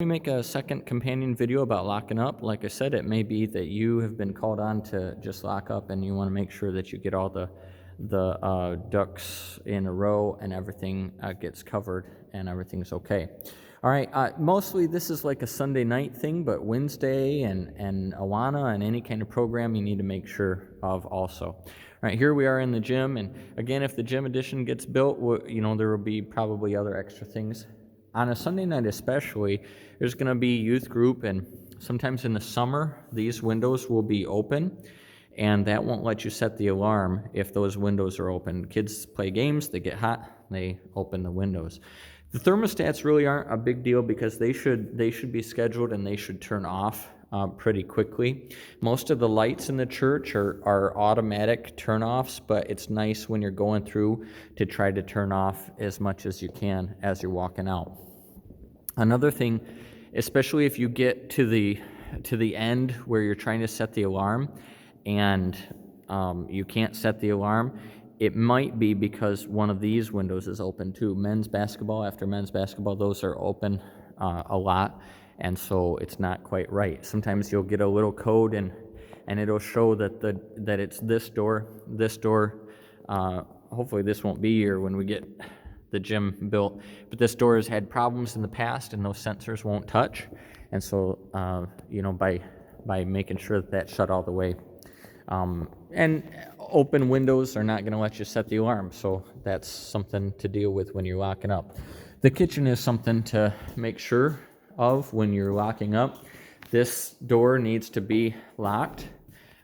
We make a second companion video about locking up. Like I said, it may be that you have been called on to just lock up and you want to make sure that you get all the ducks in a row and everything gets covered and everything's okay. All right, mostly this is like a Sunday night thing, but Wednesday and Awana and any kind of program you need to make sure of also. All right, here we are in the gym, and again, if the gym addition gets built, there will be probably other extra things. On a Sunday night especially, there's going to be youth group, and sometimes in the summer, these windows will be open, and that won't let you set the alarm if those windows are open. Kids play games, they get hot, they open the windows. The thermostats really aren't a big deal because they should be scheduled and they should turn off pretty quickly. Most of the lights in the church are automatic turn-offs, but it's nice when you're going through to try to turn off as much as you can as you're walking out. Another thing, especially if you get to the end where you're trying to set the alarm and you can't set the alarm, it might be because one of these windows is open too. Men's basketball, after men's basketball, those are open a lot, and so it's not quite right. Sometimes you'll get a little code and it'll show that it's this door. Hopefully this won't be here when we get the gym built, but this door has had problems in the past and those sensors won't touch, and so by making sure that that's shut all the way. And open windows are not going to let you set the alarm, so that's something to deal with when you're locking up. The kitchen is something to make sure of when you're locking up. This door needs to be locked.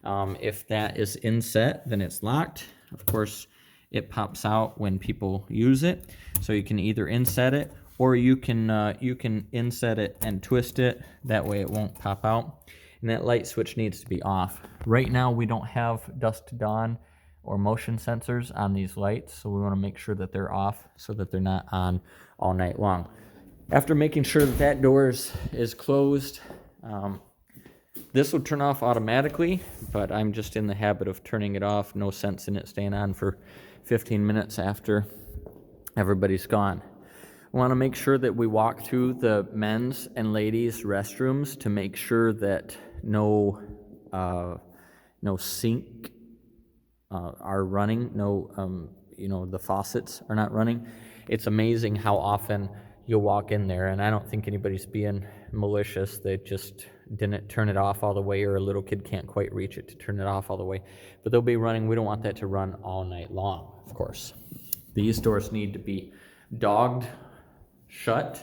If that is inset, then it's locked. Of course, it pops out when people use it, so you can either inset it or you can inset it and twist it. That way it won't pop out. And that light switch needs to be off. Right now we don't have dusk to dawn or motion sensors on these lights, so we want to make sure that they're off so that they're not on all night long. After making sure that door is closed, this will turn off automatically, but I'm just in the habit of turning it off. No sense in it staying on for 15 minutes after everybody's gone. We want to make sure that we walk through the men's and ladies' restrooms to make sure that no sink are running, the faucets are not running. It's amazing how often you'll walk in there, and I don't think anybody's being malicious. They just didn't turn it off all the way, or a little kid can't quite reach it to turn it off all the way. But they'll be running. We don't want that to run all night long, of course. These doors need to be dogged shut.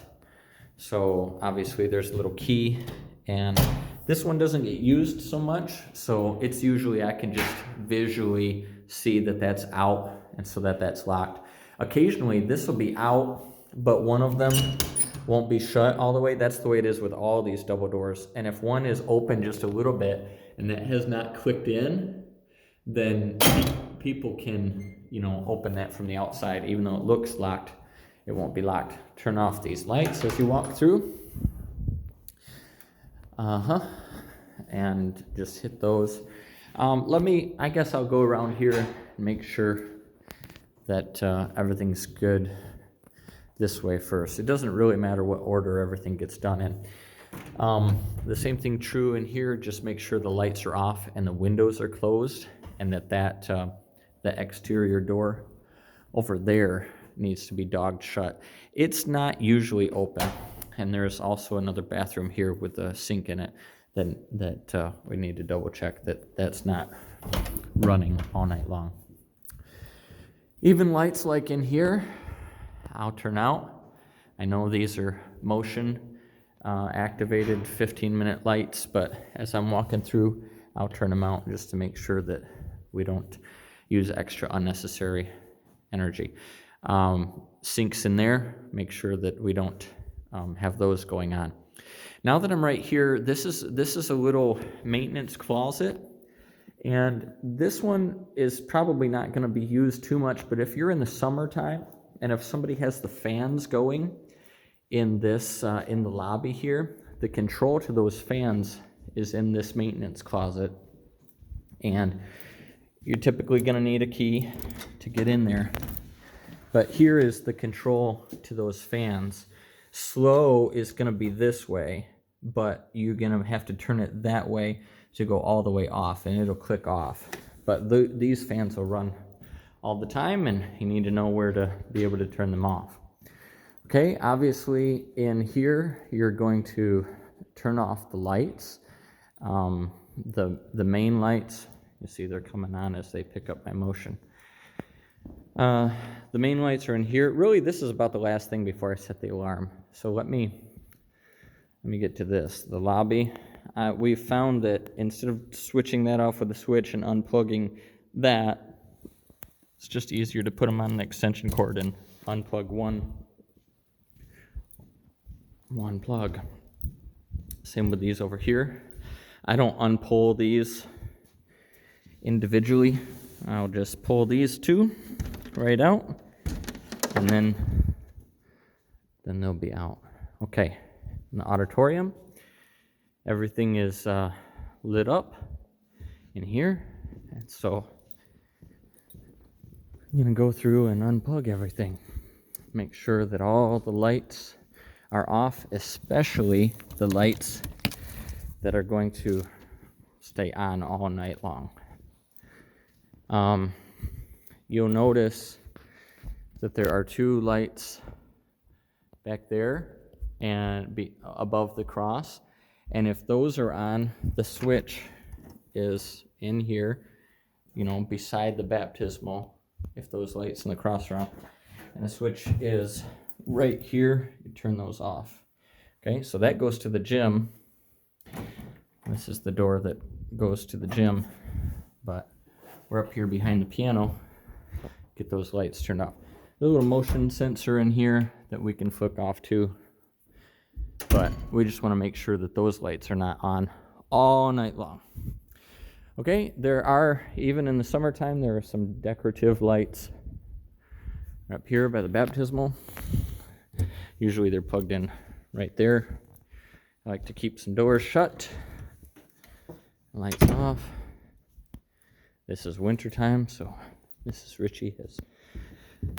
So obviously there's a little key, and this one doesn't get used so much, so it's usually I can just visually see that that's out, and so that's locked. Occasionally this will be out, but one of them won't be shut all the way. That's the way it is with all these double doors. And if one is open just a little bit and that has not clicked in, then people can open that from the outside. Even though it looks locked, it won't be locked. Turn off these lights as you walk through. And just hit those. I guess I'll go around here and make sure that everything's good this way first. It doesn't really matter what order everything gets done in. The same thing true in here. Just make sure the lights are off and the windows are closed, and that the exterior door over there needs to be dogged shut. It's not usually open, and there's also another bathroom here with a sink in it that we need to double check that that's not running all night long. Even lights like in here, I'll turn out. I know these are motion activated 15-minute lights, but as I'm walking through, I'll turn them out just to make sure that we don't use extra unnecessary energy. Sinks in there, make sure that we don't have those going on. Now that I'm right here, this is a little maintenance closet, and this one is probably not going to be used too much, but if you're in the summertime and if somebody has the fans going in this in the lobby here, the control to those fans is in this maintenance closet, and you're typically going to need a key to get in there. But here is the control to those fans. Slow is going to be this way, but you're going to have to turn it that way to go all the way off, and it'll click off. But these fans will run all the time, and you need to know where to be able to turn them off. Okay, obviously in here, you're going to turn off the lights. The main lights, you see they're coming on as they pick up my motion. The main lights are in here. Really, this is about the last thing before I set the alarm. So let me get to this. The lobby. We found that instead of switching that off with a switch and unplugging that, it's just easier to put them on an extension cord and unplug one plug. Same with these over here. I don't unpull these individually. I'll just pull these two right out, and then they'll be out. Okay, in the auditorium, everything is lit up in here, and so I'm gonna go through and unplug everything. Make sure that all the lights are off, especially the lights that are going to stay on all night long. You'll notice that there are two lights back there and above the cross, and if those are on, the switch is in here, beside the baptismal, if those lights in the cross are on, and the switch is right here, you turn those off. Okay, so that goes to the gym. This is the door that goes to the gym, but we're up here behind the piano. Get those lights turned off. There's a little motion sensor in here that we can flick off too, but we just want to make sure that those lights are not on all night long. Okay, there are, even in the summertime, there are some decorative lights up here by the baptismal. Usually they're plugged in right there. I like to keep some doors shut, lights off. This is winter time, so Mrs. Ritchie has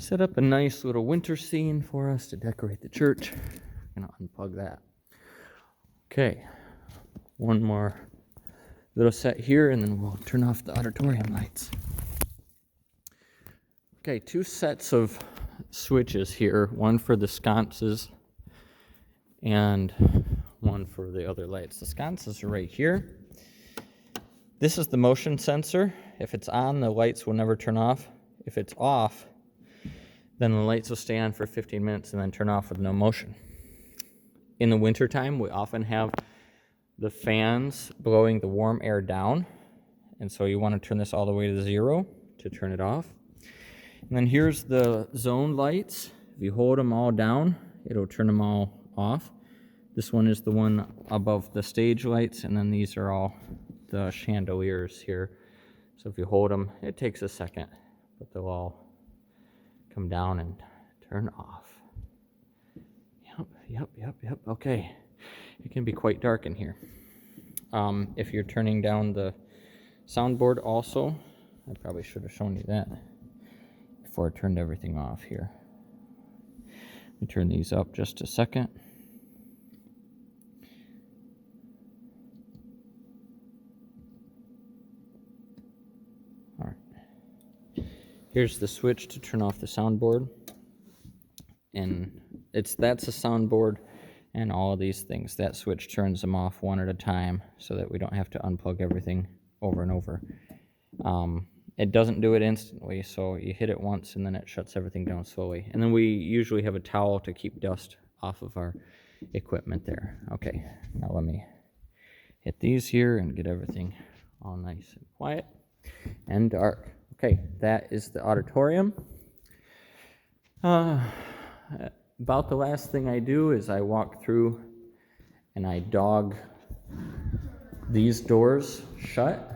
set up a nice little winter scene for us to decorate the church. I'm gonna unplug that. Okay, one more little set here, and then we'll turn off the auditorium lights. Okay, two sets of switches here, one for the sconces and one for the other lights. The sconces are right here. This is the motion sensor. If it's on, the lights will never turn off. If it's off, then the lights will stay on for 15 minutes and then turn off with no motion. In the wintertime, we often have the fans blowing the warm air down, and so you want to turn this all the way to 0 to turn it off. And then here's the zone lights. If you hold them all down, it'll turn them all off. This one is the one above the stage lights, and then these are all the chandeliers here. So if you hold them, it takes a second, but they'll all come down and turn off. Yep. Okay. It can be quite dark in here. If you're turning down the soundboard also, I probably should have shown you that before I turned everything off here. Let me turn these up just a second. All right. Here's the switch to turn off the soundboard. And that's a soundboard and all of these things. That switch turns them off one at a time so that we don't have to unplug everything over and over. It doesn't do it instantly, so you hit it once and then it shuts everything down slowly. And then we usually have a towel to keep dust off of our equipment there. Okay, now let me hit these here and get everything all nice and quiet and dark. Okay, that is the auditorium. About the last thing I do is I walk through and I dog these doors shut.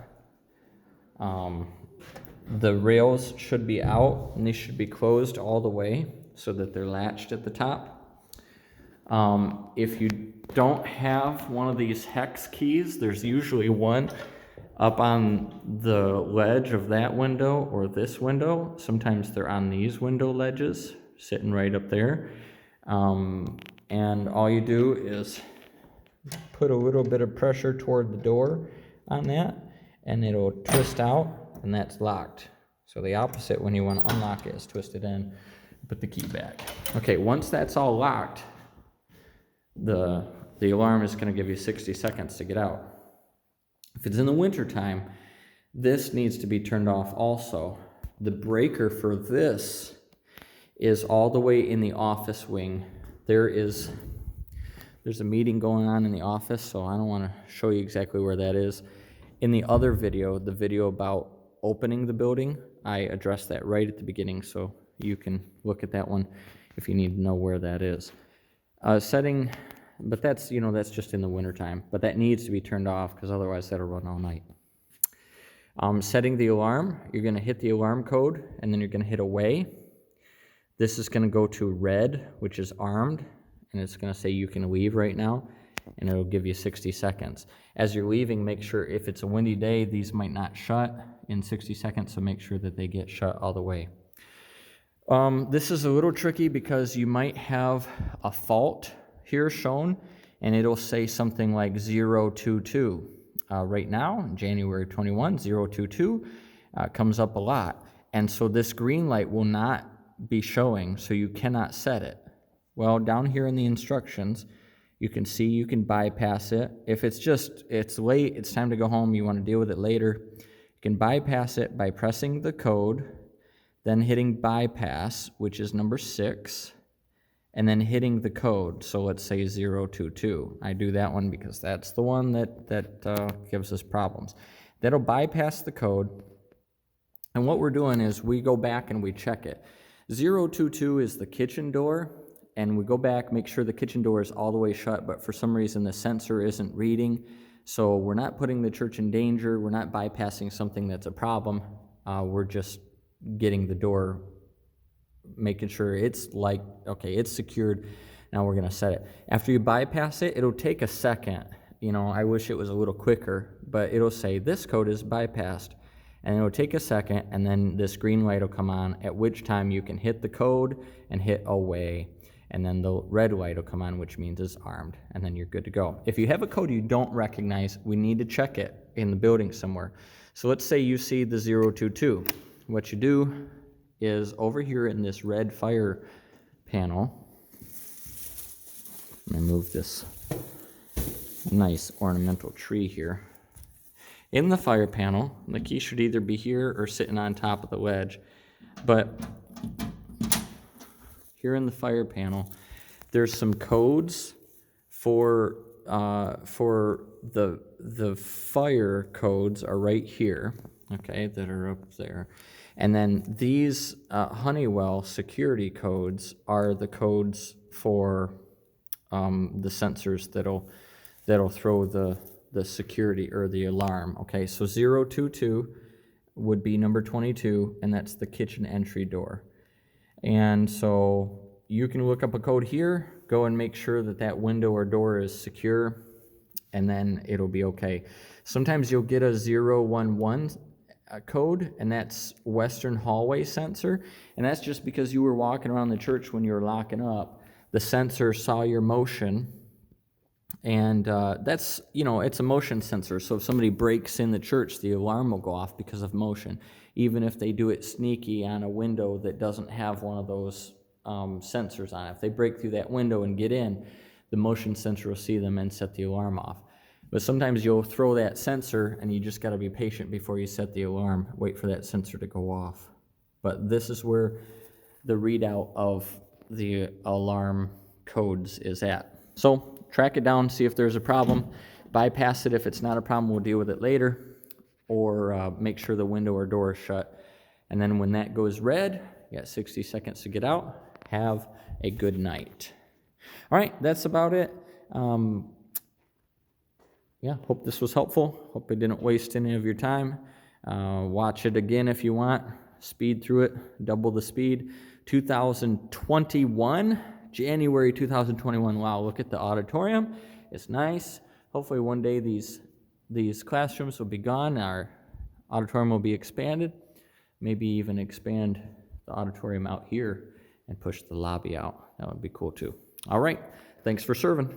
The rails should be out and they should be closed all the way so that they're latched at the top. If you don't have one of these hex keys, there's usually one up on the ledge of that window or this window. Sometimes they're on these window ledges, sitting right up there. And all you do is put a little bit of pressure toward the door on that, and it'll twist out, and that's locked. So the opposite, when you want to unlock it, is twist it in, put the key back. Okay, once that's all locked, the alarm is going to give you 60 seconds to get out. If it's in the wintertime, this needs to be turned off also. The breaker for this is all the way in the office wing. There's a meeting going on in the office, so I don't want to show you exactly where that is. In the other video, the video about opening the building, I addressed that right at the beginning, so you can look at that one if you need to know where that is. Setting, but that's just in the wintertime, but that needs to be turned off because otherwise that'll run all night. Setting the alarm, you're going to hit the alarm code, and then you're going to hit away. This is going to go to red, which is armed, and it's going to say you can leave right now, and it'll give you 60 seconds. As you're leaving, make sure if it's a windy day, these might not shut in 60 seconds, so make sure that they get shut all the way. This is a little tricky because you might have a fault here shown, and it'll say something like 022. Right now, January 21, 022 comes up a lot. And so this green light will not be showing, so you cannot set it. Well, down here in the instructions, you can see you can bypass it. If it's late, it's time to go home, you want to deal with it later, you can bypass it by pressing the code, then hitting bypass, which is number 6, and then hitting the code. So let's say 022. I do that one because that's the one that gives us problems. That'll bypass the code. And what we're doing is we go back and we check it. 022 is the kitchen door, and we go back, make sure the kitchen door is all the way shut, but for some reason the sensor isn't reading. So we're not putting the church in danger. We're not bypassing something that's a problem. We're just getting the door, making sure it's like, okay, it's secured. Now we're going to set it. After you bypass it, it'll take a second. I wish it was a little quicker, but it'll say this code is bypassed. And it'll take a second, and then this green light will come on, at which time you can hit the code and hit away. And then the red light will come on, which means it's armed, and then you're good to go. If you have a code you don't recognize, we need to check it in the building somewhere. So let's say you see the 022. What you do is over here in this red fire panel, let me move this nice ornamental tree here. In the fire panel, the key should either be here or sitting on top of the ledge, but here in the fire panel, there's some codes for the fire codes are right here, okay, that are up there. And then these Honeywell security codes are the codes for the sensors that'll throw the security or the alarm. Okay, so 022 would be number 22, and that's the kitchen entry door. And so you can look up a code here, go and make sure that window or door is secure, and then it'll be okay. Sometimes you'll get a 011 code, and that's Western hallway sensor, and that's just because you were walking around the church when you were locking up. The sensor saw your motion, and that's, it's a motion sensor, so if somebody breaks in the church, the alarm will go off because of motion, even if they do it sneaky on a window that doesn't have one of those sensors on it. If they break through that window and get in, the motion sensor will see them and set the alarm off. But sometimes you'll throw that sensor, and you just got to be patient before you set the alarm. Wait for that sensor to go off. But this is where the readout of the alarm codes is at. So track it down, see if there's a problem. Bypass it. If it's not a problem, we'll deal with it later. Or make sure the window or door is shut. And then when that goes red, you got 60 seconds to get out. Have a good night. All right, that's about it. Hope this was helpful. Hope I didn't waste any of your time. Watch it again if you want. Speed through it, double the speed. 2021, January 2021. Wow, look at the auditorium. It's nice. Hopefully one day these classrooms will be gone. Our auditorium will be expanded. Maybe even expand the auditorium out here and push the lobby out. That would be cool too. All right. Thanks for serving.